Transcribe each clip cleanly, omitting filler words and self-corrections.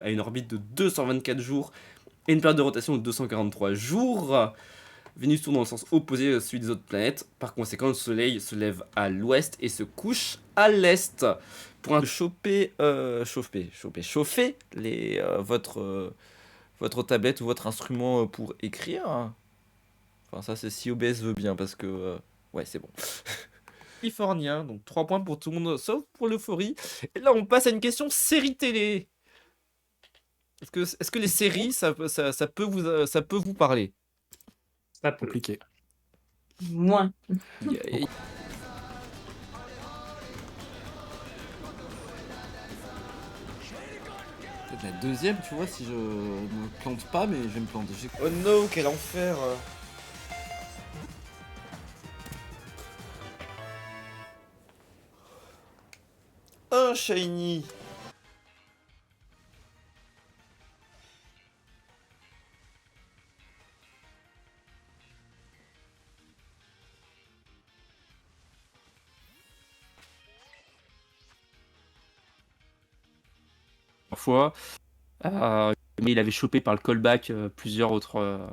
à une orbite de 224 jours et une période de rotation de 243 jours. Vénus tourne dans le sens opposé à celui des autres planètes. Par conséquent, le Soleil se lève à l'ouest et se couche à l'est. Pour chauffer votre tablette ou votre instrument pour écrire. Enfin, ça, c'est si OBS veut bien, parce que... ouais, c'est bon. Californien, donc 3 points pour tout le monde, sauf pour l'euphorie. Et là, on passe à une question série télé. Est-ce que les séries, ça peut vous parler? Pas peu. Compliqué. Moins. Yeah. Peut-être la deuxième, tu vois, si je me plante pas, mais je vais me planter. Oh no, quel enfer! Un shiny! Parfois, mais il avait chopé par le callback plusieurs autres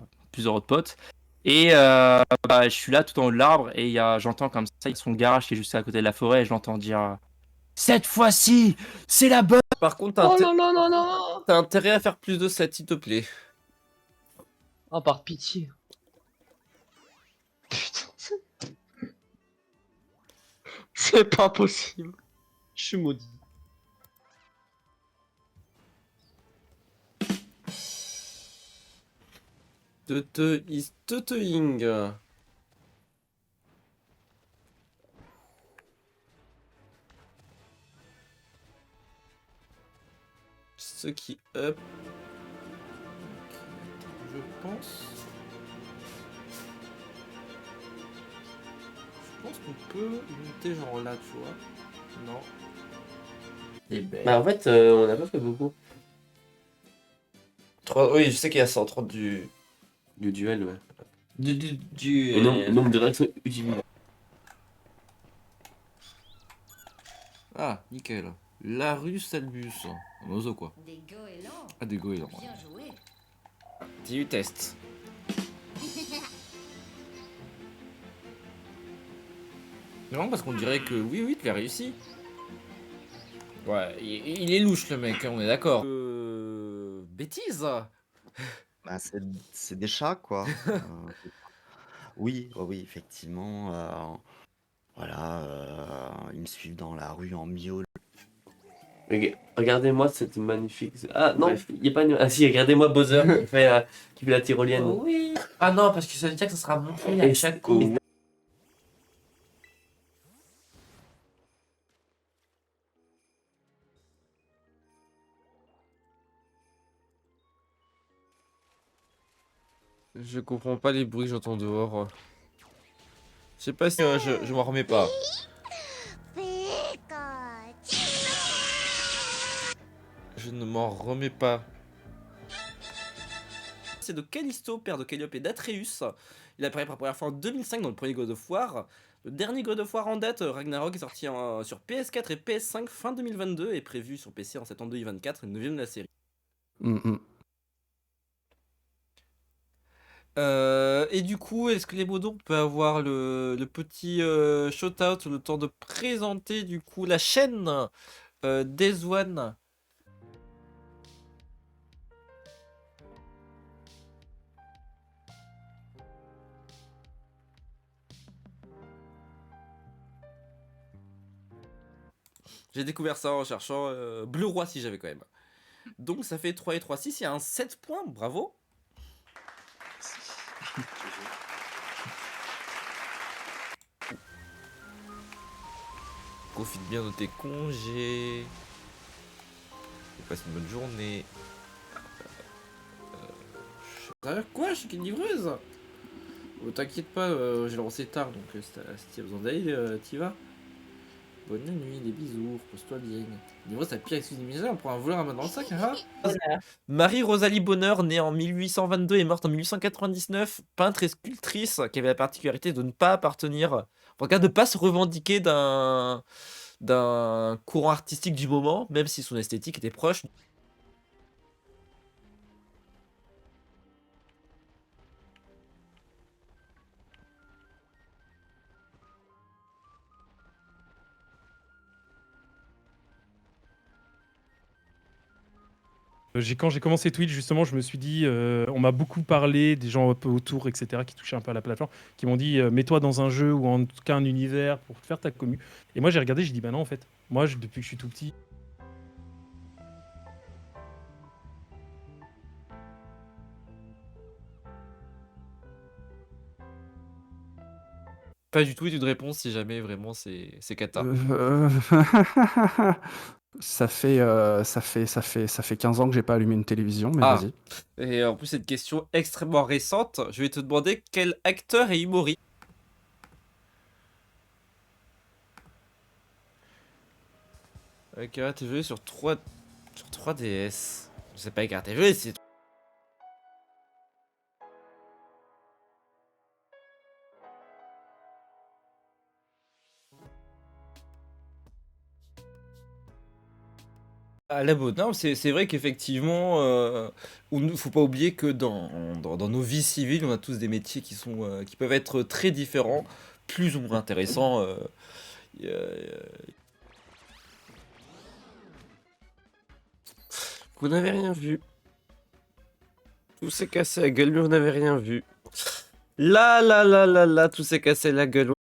potes. Et bah, je suis là tout en haut de l'arbre et j'entends comme ça, il y a son garage qui est juste à côté de la forêt et je l'entends dire cette fois-ci, c'est la bonne. Par contre, Oh non, non, non, non. t'as intérêt à faire plus de 7, s'il te plaît. Oh, par pitié. Putain. C'est pas possible. Je suis maudit. Tete is teteing. Ce qui up. Je pense. Je pense qu'on peut monter genre là, tu vois. Non. Et ben, Bah en fait, on n'a pas fait beaucoup. Oui, je sais qu'il y a 130 du duel, ouais. le nombre de réactions utilisées. Ah, nickel. Larus albus. Un oiseau, quoi. Des goélands. Ah, des goélands. Bien joué. Du test. Non, parce qu'on dirait que oui, tu l'as réussi. Ouais, il est louche le mec, hein, on est d'accord. Bêtise. Bah, c'est des chats, quoi. Oui, oui, effectivement. Voilà, ils me suivent dans la rue en miaule. Regardez-moi cette magnifique. Ah non, Bref. il n'y a pas une. Ah si, regardez-moi Bowser qui fait la tyrolienne. Oh oui. Ah non, parce que ça veut dire que ça sera montré Et à chaque coup. Je comprends pas les bruits que j'entends dehors. Je sais pas si je m'en remets pas. Je ne m'en remets pas. C'est de Callisto, père de Calliope et d'Atreus. Il apparaît pour la première fois en 2005 dans le premier God of War. Le dernier God of War en date, Ragnarok, est sorti sur PS4 et PS5 fin 2022 et prévu sur PC en septembre 2024, le 9ème de la série. Et du coup, est-ce que les modos peut avoir le petit shout-out, le temps de présenter du coup la chaîne Days One. J'ai découvert ça en cherchant Bleu Roi si j'avais quand même. Donc ça fait 3 et 3, 6, il y a un 7 points, bravo. Profite bien de tes congés. Passe une bonne journée. Quoi? Je suis qu'une livreuse? Oh, t'inquiète pas, j'ai lancé tard, donc si t'as besoin d'aller, t'y vas. Bonne nuit, des bisous, repose-toi bien. Livreuse, c'est pire excuse d'imaginer, on prend un voleur à main dans le sac, hein? Marie-Rosalie Bonheur, née en 1822 et morte en 1899, peintre et sculptrice qui avait la particularité de ne pas appartenir, en tout cas de ne pas se revendiquer d'un courant artistique du moment, même si son esthétique était proche. Quand j'ai commencé Twitch, justement, je me suis dit, on m'a beaucoup parlé, des gens un peu autour, etc., qui touchaient un peu à la plateforme, qui m'ont dit, mets-toi dans un jeu ou en tout cas un univers pour faire ta commu. Et moi, j'ai regardé, j'ai dit, bah non, en fait, moi, depuis que je suis tout petit. Pas du tout une réponse si jamais vraiment c'est cata. Ça fait 15 ans que j'ai pas allumé une télévision, mais Ah. vas-y. Et en plus, cette question extrêmement récente, je vais te demander quel acteur est humoriste. Avec TV sur 3DS. C'est pas Écart TV, c'est. À la bonne, non, c'est vrai qu'effectivement, faut pas oublier que dans nos vies civiles, on a tous des métiers qui peuvent être très différents, plus ou moins intéressants. Vous n'avez rien vu. Tout s'est cassé la gueule, mais vous n'avez rien vu. Là, tout s'est cassé la gueule.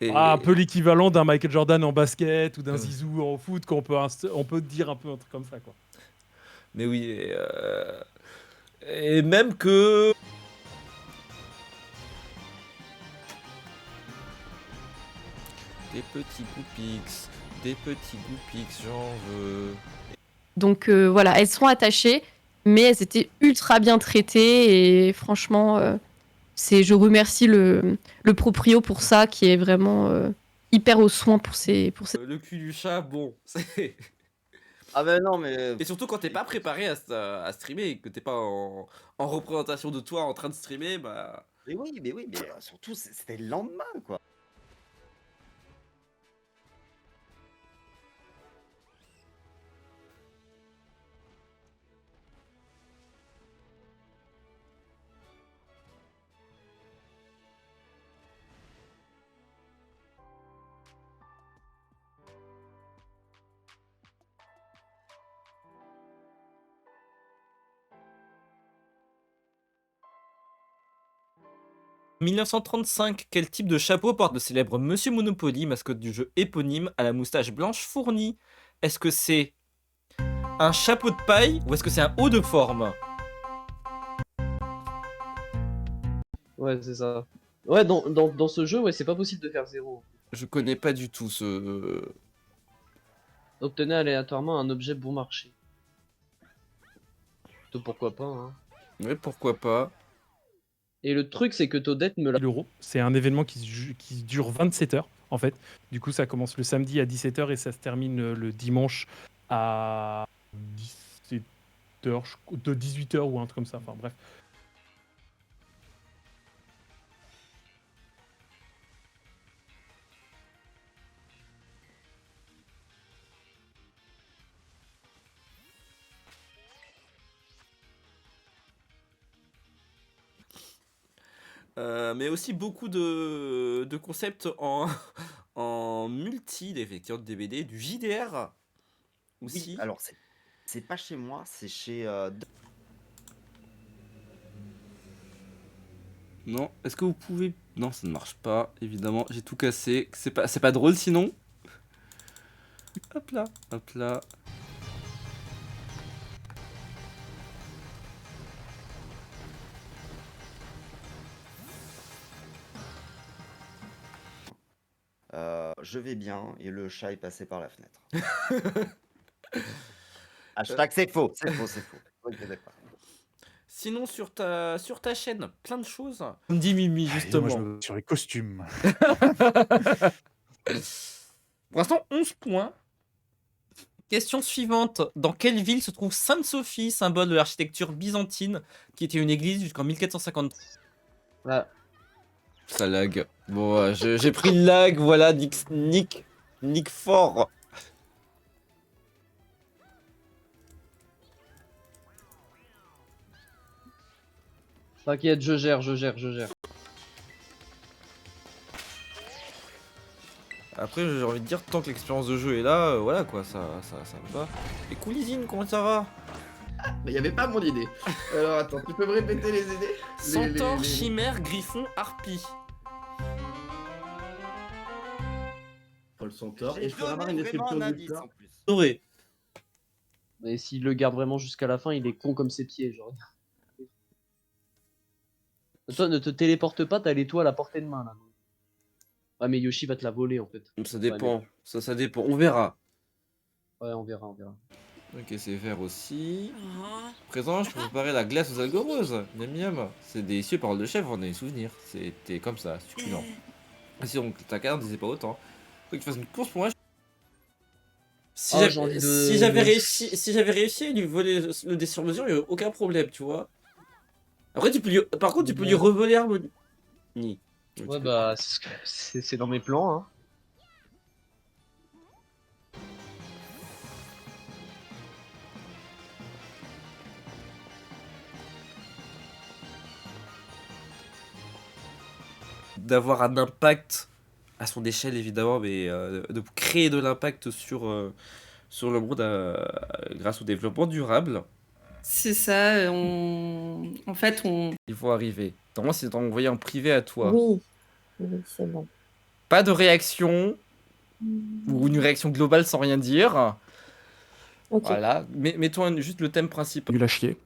Et- Un peu l'équivalent d'un Michael Jordan en basket ou d'un Zizou en foot, on peut dire un peu un truc comme ça, quoi. Mais oui, et même que. Des petits goupix, j'en veux. Donc voilà, elles sont attachées, mais elles étaient ultra bien traitées et franchement, je remercie le proprio pour ça, qui est vraiment hyper au soin pour ces. Le cul du chat, bon, c'est. Ah ben non, mais Et surtout quand t'es pas préparé à streamer et que t'es pas en représentation de toi en train de streamer, bah. mais surtout c'était le lendemain, quoi. En 1935, quel type de chapeau porte le célèbre Monsieur Monopoly, mascotte du jeu éponyme à la moustache blanche fournie? Est-ce que c'est un chapeau de paille ou est-ce que c'est un haut de forme? Ouais, c'est ça. Ouais, dans ce jeu, ouais, c'est pas possible de faire 0. Je connais pas du tout ce. Obtenez aléatoirement un objet bon marché. Plutôt pourquoi pas, hein. Mais pourquoi pas? Et le truc, c'est que Toadette me l'a. L'Euro, c'est un événement qui dure 27 heures, en fait. Du coup, ça commence le samedi à 17 heures et ça se termine le dimanche à 17 heures, de 18 heures ou un truc comme ça. Enfin, bref. Mais aussi beaucoup de concepts en multi, effectivement, de DVD, du JDR aussi. Oui, alors c'est pas chez moi, c'est chez Non, est-ce que vous pouvez... Non, ça ne marche pas, évidemment, j'ai tout cassé. C'est pas drôle sinon. Hop là, hop là. je vais bien et le chat est passé par la fenêtre. Hashtag c'est faux. Ok, d'accord. Sinon, sur ta chaîne, plein de choses. Comme dit Mimi, justement. Sur les costumes. Pour l'instant, 11 points. Question suivante. Dans quelle ville se trouve Sainte-Sophie, symbole de l'architecture byzantine, qui était une église jusqu'en 1450? Ah, Ça lag. Bon, j'ai pris le lag, voilà, Nick fort. t'inquiète, je gère. Après, j'ai envie de dire, tant que l'expérience de jeu est là, voilà quoi, ça me va. Et Coolizine, comment ça va? Mais y avait pas mon idée. Alors attends, tu peux me répéter les idées? Centaure, chimère, griffon, harpie. Oh, le centaure. J'ai Et je peux avoir une donné vraiment description un du indice sort. en plus. Doré. Mais s'il le garde vraiment jusqu'à la fin, il est con comme ses pieds, genre. Toi, ne te téléporte pas, t'as l'étoile à portée de main là. Ouais, mais Yoshi va te la voler en fait. Ça dépend, ça dépend, on verra. Ouais, on verra, on verra. Ok, c'est vert aussi. Présent, je peux préparer la glace aux algues roses. Miam miam. C'est délicieux, paroles de chef, on a des souvenirs. C'était comme ça, succulent. Et si donc ta carte disait pas autant. Faut que tu fasses une course pour moi. Si Oh, j'avais j'ai envie de- si j'avais réussi à lui voler le dé sur mesure, il n'y aurait aucun problème, tu vois. Après, par contre, tu peux lui revoler Harmonie. Ouais, bah, c'est dans mes plans, hein. D'avoir un impact à son échelle, évidemment, mais de créer de l'impact sur le monde grâce au développement durable. C'est ça, en fait, Il faut arriver. Normalement, c'est envoyé en privé à toi. Oui, oui, c'est bon. Pas de réaction, ou une réaction globale sans rien dire. Ok. Voilà, mets-toi juste le thème principal. Nul à chier.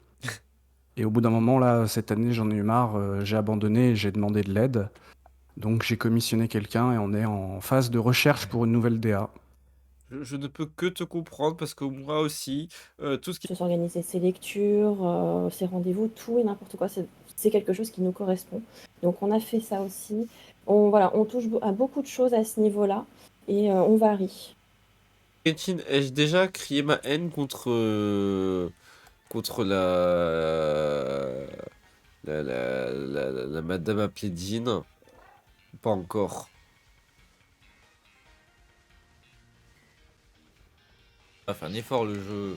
Et au bout d'un moment, là, cette année, j'en ai eu marre, j'ai abandonné et j'ai demandé de l'aide. Donc j'ai commissionné quelqu'un et on est en phase de recherche pour une nouvelle DA. Je ne peux que te comprendre parce que moi aussi, tout ce qui... Se s'organiser ses lectures, ses rendez-vous, tout et n'importe quoi, c'est quelque chose qui nous correspond. Donc on a fait ça aussi. On touche à beaucoup de choses à ce niveau-là et on varie. Gretchen, ai-je déjà crié ma haine contre la madame appelée Jean? Pas encore. Ça fait un effort le jeu.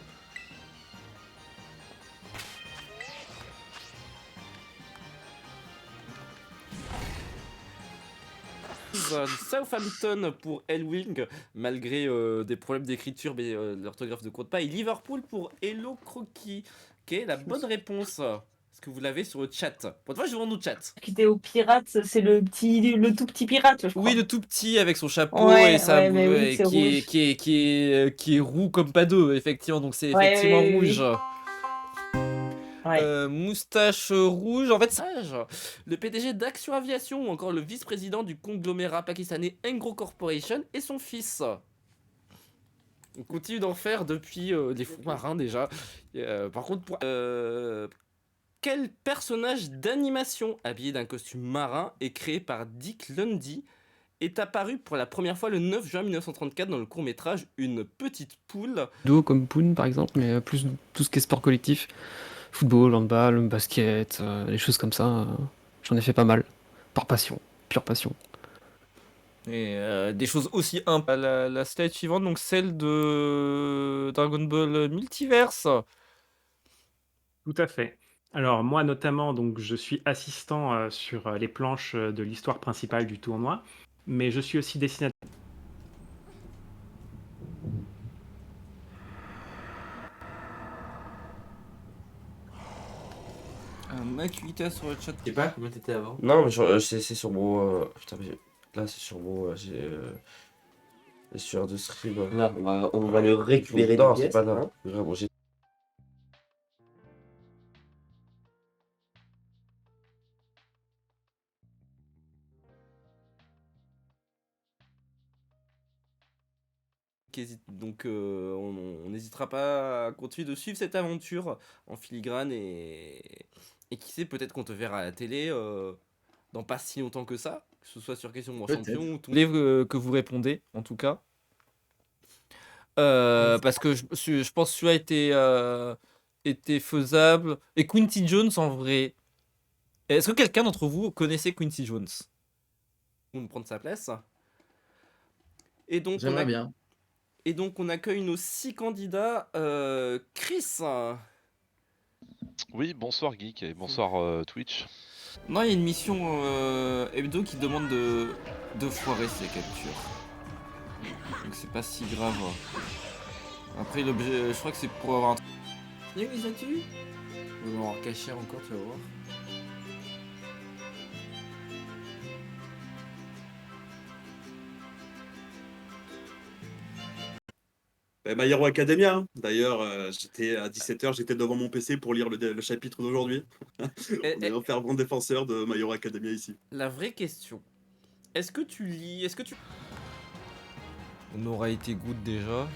Southampton pour Elwing, malgré des problèmes d'écriture, mais l'orthographe ne compte pas. Et Liverpool pour Hello Croquis. Ok, la bonne réponse. Est-ce que vous l'avez sur le chat? Pour une fois, je demande au chat. Qui était au pirate, c'est le tout petit pirate, je crois. Oui, le tout petit avec son chapeau Ouais, et sa ouais, mais oui, c'est rouge. qui est roux comme pas deux, effectivement. Donc c'est Ouais, effectivement oui, oui, rouge. Ouais. Moustache rouge, en fait, sage. Le PDG d'Action Aviation ou encore le vice-président du conglomérat pakistanais Engro Corporation et son fils. On continue d'en faire depuis les fonds marins déjà. Par contre, quel personnage d'animation habillé d'un costume marin et créé par Dick Lundy est apparu pour la première fois le 9 juin 1934 dans le court-métrage Une petite poule? Duo comme Poon par exemple, mais plus tout ce qui est sport collectif. Football, handball, basket, des choses comme ça. J'en ai fait pas mal. Par passion, pure passion. Et des choses aussi la slide suivante, donc celle de Dragon Ball Multiverse. Tout à fait. Alors moi notamment, donc je suis assistant sur les planches de l'histoire principale du tournoi, mais je suis aussi dessinateur. Un Mac 8A sur le chat. Je sais pas combien t'étais avant. Non, mais c'est sur mon... putain, mais là c'est sur mon... j'ai sur de stream. Là, on va le récupérer Non, des c'est pièces, pas là. hein. Vraiment, j'ai... Donc on n'hésitera pas à continuer de suivre cette aventure en filigrane et qui sait, peut-être qu'on te verra à la télé dans pas si longtemps que ça, que ce soit sur Question Mon Champion ou tous les que vous répondez en tout cas. Parce que je pense que celui-là était faisable. Et Quincy Jones en vrai. Est-ce que quelqu'un d'entre vous connaissait Quincy Jones? Vous me prendre sa place. Et donc J'aimerais bien. Et donc on accueille nos 6 candidats. Chris. Oui, bonsoir Geek et bonsoir Twitch. Non, il y a une mission hebdo qui demande de foirer ses captures. Donc c'est pas si grave. Après l'objet, je crois que c'est pour avoir un... Il y a une statue. On va avoir caché encore, tu vas voir. My Hero Academia, hein. D'ailleurs, j'étais à 17h, j'étais devant mon PC pour lire le chapitre d'aujourd'hui. On est un fervent défenseur de My Hero Academia ici. La vraie question, est-ce que tu lis, est-ce que tu... On aura été good déjà.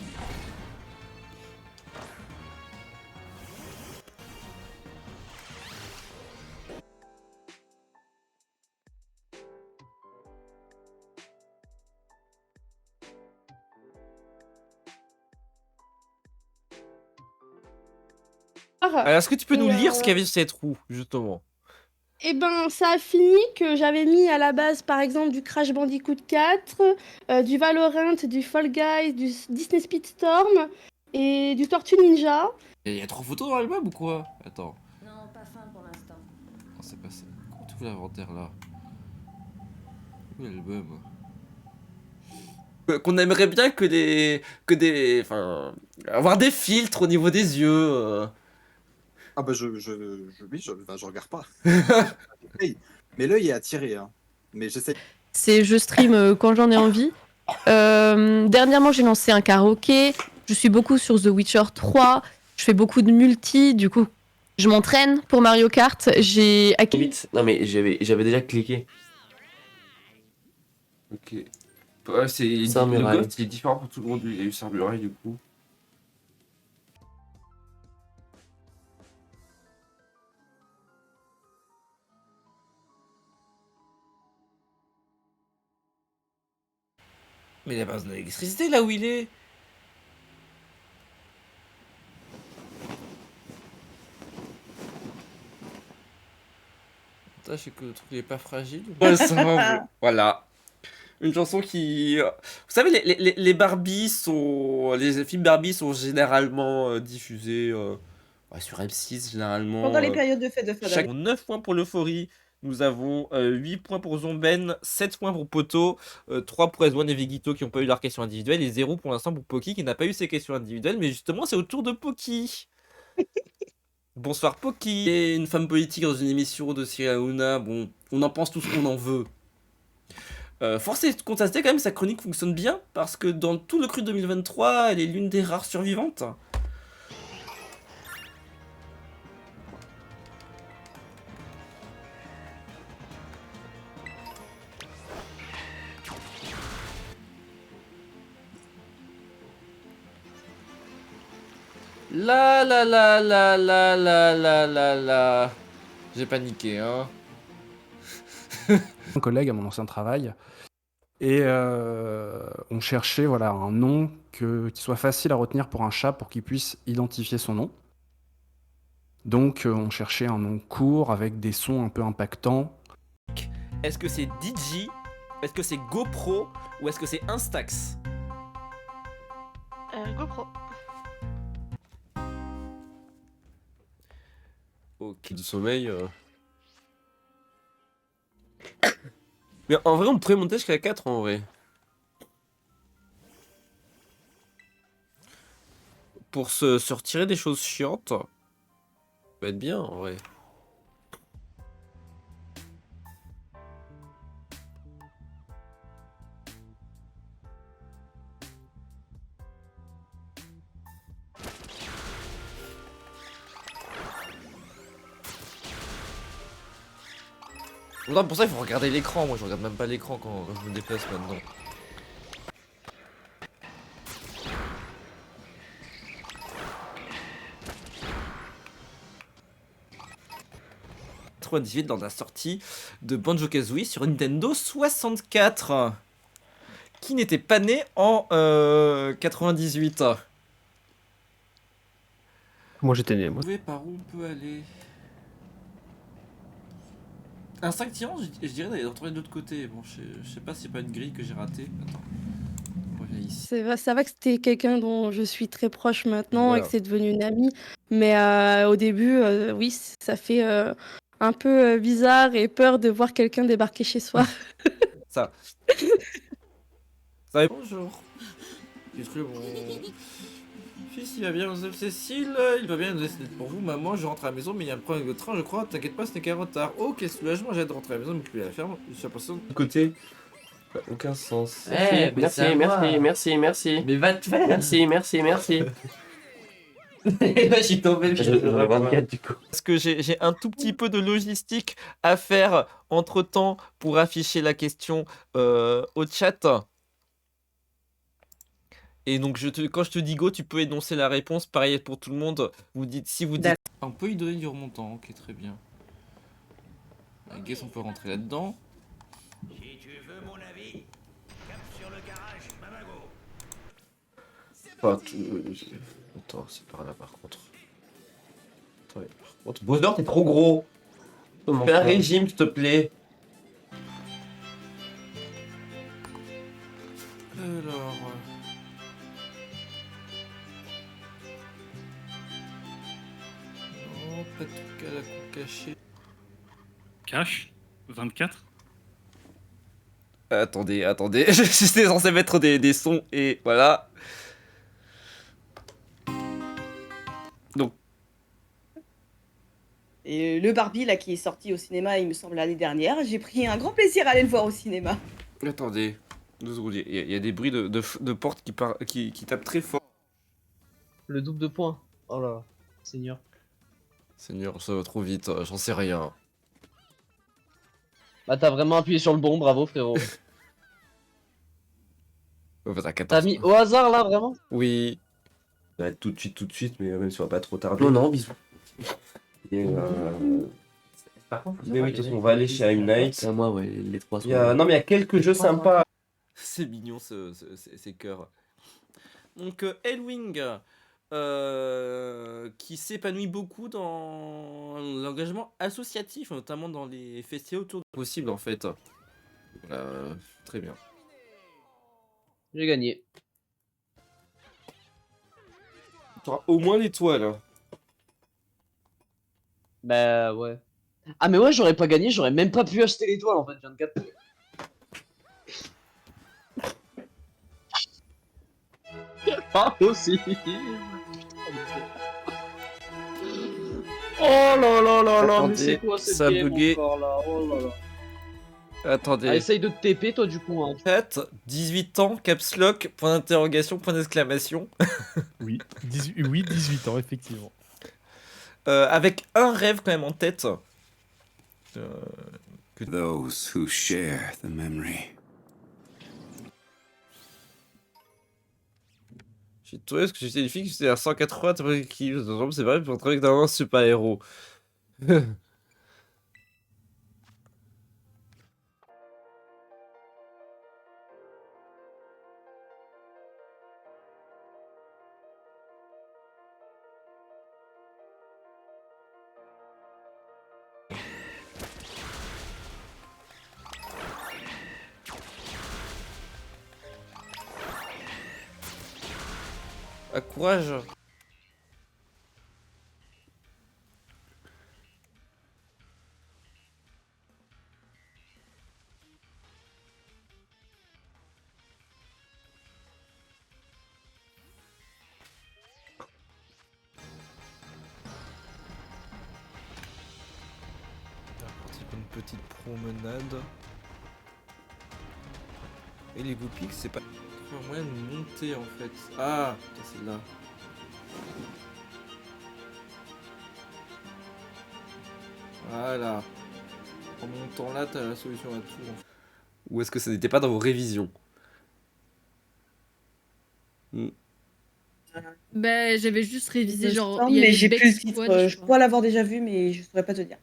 Alors, est-ce que tu peux nous lire ce qu'il y avait sur cette roue, justement? Eh ben, ça a fini que j'avais mis à la base, par exemple, du Crash Bandicoot 4, du Valorant, du Fall Guys, du Disney Speedstorm et du Tortue Ninja. Il y a 3 photos dans l'album ou quoi? Attends. Non, pas fin pour l'instant. Non, c'est pas ça. Comment tu fous l'inventaire là? Où est l'album? Qu'on aimerait bien que des... Enfin... Avoir des filtres au niveau des yeux. Ah bah oui, je regarde pas. Mais l'œil est attiré, hein. Mais j'essaie. Je stream quand j'en ai envie. Dernièrement, j'ai lancé un karaoké. Je suis beaucoup sur The Witcher 3. Je fais beaucoup de multi. Du coup, je m'entraîne pour Mario Kart. J'ai acquis. Non, mais j'avais déjà cliqué. Ok. Ouais, c'est... Samurai. Le Ghost, il est différent pour tout le monde. Il y a eu Samurai du coup. Mais il y a pas besoin d'électricité là où il est. Putain, je sais que le truc il est pas fragile. Ouais, ça va, bon. Voilà. Une chanson qui... Vous savez, les Barbies sont... Les films Barbie sont généralement diffusés sur M6, généralement. Pendant les périodes de fête de fin d'année. 9 points pour l'Euphorie. Nous avons 8 points pour Zomben, 7 points pour Poto, 3 pour S1 et Vegito qui n'ont pas eu leur question individuelle, et 0 pour l'instant pour Poki qui n'a pas eu ses questions individuelles, mais justement c'est au tour de Poki. Bonsoir Poki. Et une femme politique dans une émission de Cyril Hanouna, bon, on en pense tout ce qu'on en veut. Force est de constater quand même que sa chronique fonctionne bien, parce que dans tout le cru 2023, elle est l'une des rares survivantes. La la la la la la la la la. J'ai paniqué, hein. Un collègue à mon ancien travail et on cherchait voilà, un nom qui soit facile à retenir pour un chat pour qu'il puisse identifier son nom. Donc on cherchait un nom court avec des sons un peu impactants. Est-ce que c'est DJ? Est-ce que c'est GoPro? Ou est-ce que c'est Instax? GoPro. Ok, du sommeil. Mais en vrai, on pourrait monter jusqu'à 4 en vrai. Pour se retirer des choses chiantes. Ça va être bien en vrai. Non, pour ça il faut regarder l'écran, moi je regarde même pas l'écran quand je me déplace maintenant. Lors de la sortie de Banjo-Kazooie sur Nintendo 64, qui n'était pas né en 98. Moi j'étais né, moi. Par où on peut aller? Instinctivement, je dirais d'aller retrouver de l'autre côté. Bon, je sais pas si c'est pas une grille que j'ai ratée. Attends. On revient ici. Ça va que c'était quelqu'un dont je suis très proche maintenant Voilà. et que c'est devenu une amie. Mais au début, oui, ça fait un peu bizarre et peur de voir quelqu'un débarquer chez soi. Ça. Ça va... Bonjour. J'ai trouvé mon fils, il va bien, Joseph Cécile, il va bien, c'est pour vous, maman, je rentre à la maison, mais il y a un problème avec le train, je crois, t'inquiète pas, ce n'est qu'un retard. Oh, quel soulagement, j'ai hâte de rentrer à la maison, m'occuper à la ferme, je suis impatient. Côté. Aucun sens. Eh, mais c'est à moi. Merci. Mais va te faire. Merci. Je suis tombé. Je 24 du coup. Parce que j'ai un tout petit peu de logistique à faire entre temps pour afficher la question au chat. Et donc quand je te dis go, tu peux énoncer la réponse. Pareil pour tout le monde. Vous dites si vous dites. On peut lui donner du remontant. Ok, très bien. I guess on peut rentrer là-dedans. Si tu veux mon avis, cap sur le garage, Mamago. Attends, c'est par là par contre. Attends, par contre, Bowser, t'es trop gros. Fais un régime, s'il te plaît. Alors. Non, pas de truc à la coupe cachée. Cash 24. Attendez. J'étais censé mettre des sons et voilà. Donc. Et le Barbie là qui est sorti au cinéma, il me semble l'année dernière, j'ai pris un grand plaisir à aller le voir au cinéma. Attendez. 2 secondes. Il y a des bruits de portes qui tapent très fort. Le double de points. Oh là là, Seigneur. Seigneur, ça va trop vite, j'en sais rien. Bah t'as vraiment appuyé sur le bon, bravo frérot. T'as mis au hasard là, vraiment? Oui. Ça va être tout de suite, mais même si on va pas trop tarder. Non, bisous. Et par contre, mais oui, de toute façon, on va aller chez Time Night. Moi, ouais, les 3 sont. Non, mais il y a quelques jeux sympas. C'est mignon ces cœurs. Donc Elwing qui s'épanouit beaucoup dans l'engagement associatif, notamment dans les festivals autour de possible en fait. Voilà, très bien. J'ai gagné. Tu auras au moins l'étoile. Bah ouais. Ah mais ouais, j'aurais pas gagné, j'aurais même pas pu acheter l'étoile en fait, je viens de capter. Pas possible. Oh là là là là, mais c'est quoi cette ça a game bugué. encore là? Oh là là. Attendez. Ah, essaye de te TP toi du coup. Hein. 18 ans, caps lock, point d'interrogation, point d'exclamation. Oui, 18 ans, effectivement. Avec un rêve quand même en tête. Those who share the memory. J'ai trouvé ce que j'étais une fille qui était à 180, qui c'est vrai pour travailler avec un super héros. Courage. Une petite promenade. Et les Goopix, c'est pas un moyen de monter en fait. Ah, c'est là. Voilà. En montant là, t'as la solution à tout. En fait. Ou est-ce que ça n'était pas dans vos révisions? Bah, j'avais juste révisé Il me genre. semble, Il y mais avait j'ai Beck plus le titre. Squad, Je crois l'avoir déjà vu, mais je saurais pas te dire.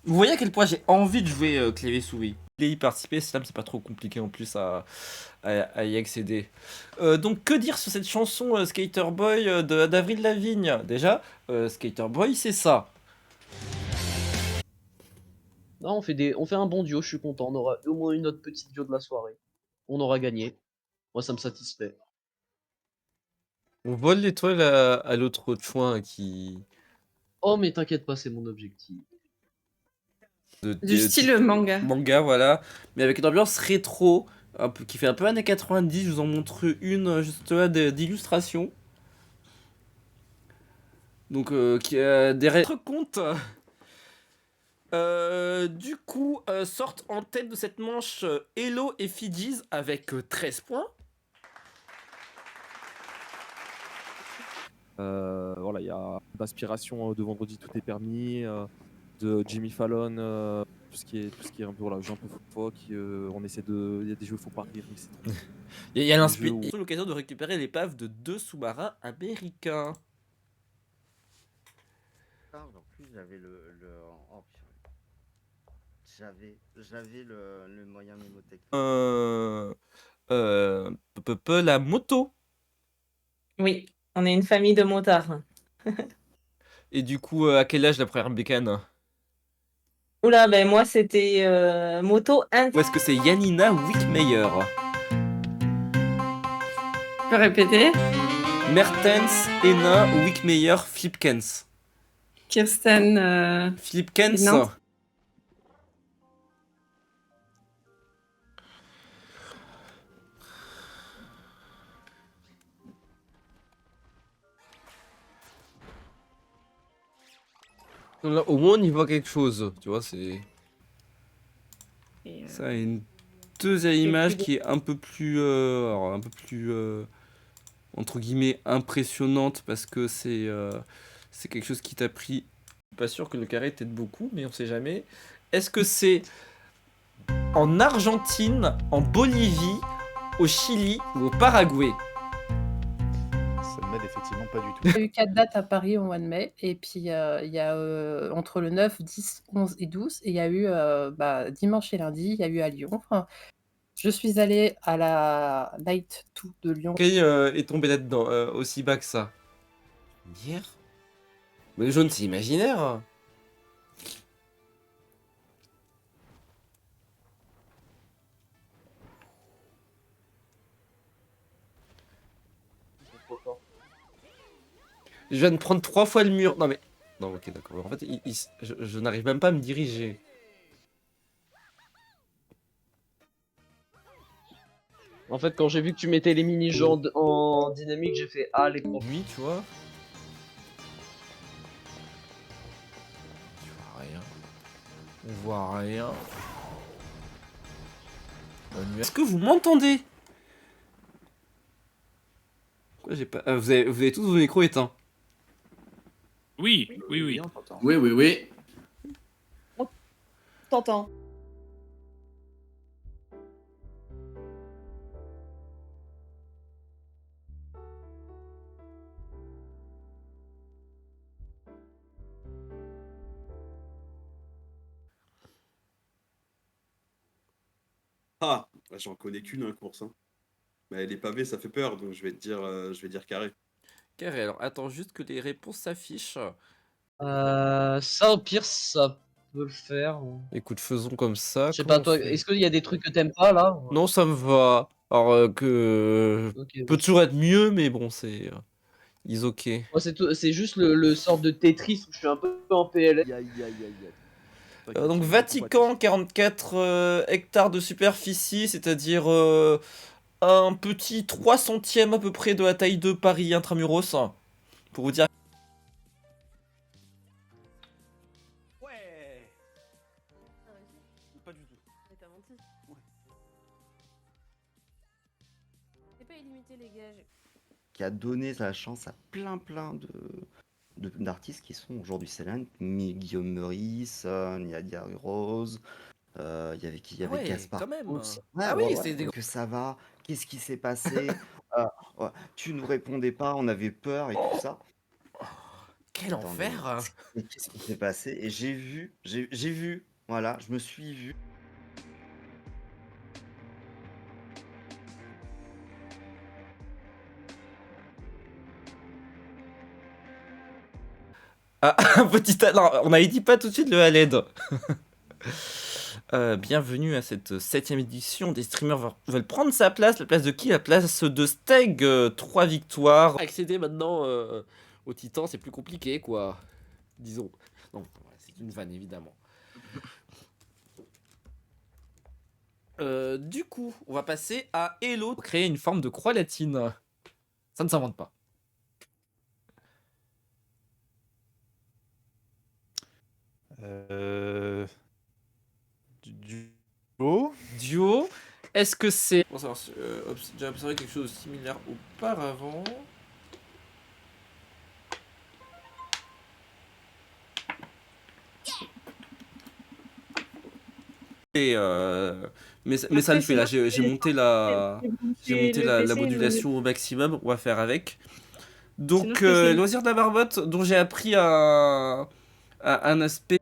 Vous voyez à quel point j'ai envie de jouer clavier souris. Y participer, Slam, c'est pas trop compliqué en plus à y accéder. Donc que dire sur cette chanson Skater Boy d'Avril Lavigne? Déjà, Skater Boy, c'est ça. Non, on fait un bon duo, je suis content. On aura au moins une autre petite duo de la soirée. On aura gagné. Moi, ça me satisfait. On vole l'étoile à l'autre chouin qui Oh, mais t'inquiète pas, c'est mon objectif. Du style manga. Manga, voilà. Mais avec une ambiance rétro, qui fait un peu années 90. Je vous en montre une juste là d'illustration. Donc, qui a des comptes. Du coup, sortent en tête de cette manche Hello et Fidji's avec 13 points. Voilà, il y a l'inspiration de Vendredi Tout est permis, de Jimmy Fallon, tout ce qui est un peu, voilà, jeu un peu foot, on essaie de, il y a des jeux faut pas rire, mais c'est trop. Il y a Des jeux où- l'occasion de récupérer l'épave de 2 sous-marins américains. En plus, j'avais oh, j'avais le moyen mémotechnique. La moto. Oui, on est une famille de motards. Et du coup, à quel âge la première bécane? Oula, ben moi c'était moto Ou est-ce que c'est Janina Wickmeyer? Tu peux répéter? Mertens, Hénin, Wickmeyer, Flipkens. Kirsten. Flipkens. Non. Là, au moins on y voit quelque chose, tu vois, c'est... Et, Ça a une deuxième image qui est un peu plus... alors, un peu plus... entre guillemets, impressionnante, parce que c'est quelque chose qui t'a pris... Je suis pas sûr que le carré t'aide beaucoup, mais on sait jamais. Est-ce que c'est en Argentine, en Bolivie, au Chili ou au Paraguay? Ça ne m'aide effectivement pas du tout. Il y a eu 4 dates à Paris au mois de mai, et puis il y a entre le 9, 10, 11 et 12, et il y a eu dimanche et lundi, il y a eu à Lyon. Enfin, je suis allée à la Night 2 de Lyon. Qui est tombé là-dedans, aussi bas que ça? Hier? Mais le jaune, c'est imaginaire. Je viens de prendre 3 fois le mur. Non mais... Non, ok, d'accord. En fait, je n'arrive même pas à me diriger. En fait, quand j'ai vu que tu mettais les mini-jeux en dynamique, j'ai fait ah, les profs. Oui, tu vois. Tu vois rien. On voit rien. Est-ce que vous m'entendez? Pourquoi j'ai pas... vous avez tous vos micros éteints. Oui, oui, oui. Oui, oui, oui. T'entends. Ah, bah, j'en connais qu'une en course. Hein. Mais les pavés, ça fait peur, donc je vais dire carré. Carré, alors attends juste que les réponses s'affichent. Ça, au pire, ça peut le faire. Écoute, faisons comme ça. Je sais pas, toi, est-ce qu'il y a des trucs que t'aimes pas là? Non, ça me va. Alors que... Ok. peut toujours être mieux, mais bon, c'est... Is ok. Moi, c'est juste le sort de Tetris où je suis un peu en PLS. Donc Vatican, 44 hectares de superficie, c'est-à-dire un petit 3 centièmes à peu près de la taille de Paris intramuros. Pour vous dire... Ouais. Pas du tout. Mais t'as menti. C'est pas illimité les gars. Qui a donné sa chance à plein d'artistes qui sont aujourd'hui célèbres. Guillaume Meurice, Nadia Rose, il y avait qui? Il y avait Ouais, Gaspard. quand même. Proust. Ah oui, c'est des... Que ça va? Qu'est-ce qui s'est passé? Ouais, tu nous répondais pas, on avait peur et tout ça. Quel enfer! Mais qu'est-ce qui s'est passé? Et j'ai vu, voilà, je me suis vu. Ah, un petit... Non, on avait dit pas tout de suite le Haled. Bienvenue à cette 7ème édition. Des streamers veulent prendre sa place. La place de qui? La place de Steg. 3 victoires. Accéder maintenant au Titan, c'est plus compliqué, quoi. disons. Non, c'est une vanne évidemment. Du coup, on va passer à Hello. Créer une forme de croix latine. Ça ne s'invente pas. Duo. Duo. Est-ce que c'est... Bon, j'ai observé quelque chose de similaire auparavant. Et mais ça le fait là, j'ai monté la modulation au maximum, on va faire avec. Donc loisir de la marmotte dont j'ai appris un aspect